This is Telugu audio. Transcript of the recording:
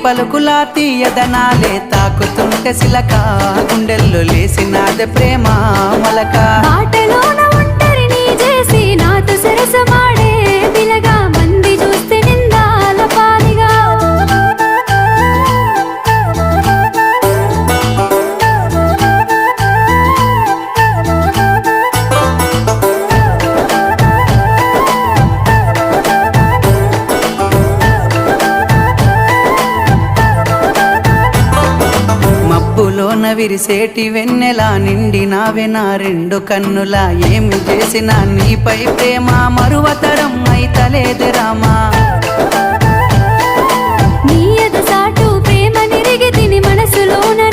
పలుకులా తీయదనాలే తాకుతుంటే సిలక గుండెల్లో లేసినాదే ప్రేమ మొలక ఆటలోన ఒంటరిని చేసి నాతో సరసమాడే పిలగా మంది చూస్తే నిందాల పాలిగా మబ్బులోన విరిసేటి వెన్నెలా నిండినావే నా రెండు కన్నులా ఏమి చేసినా నీపై ప్రేమ మరువతరం అయితలేదు రామా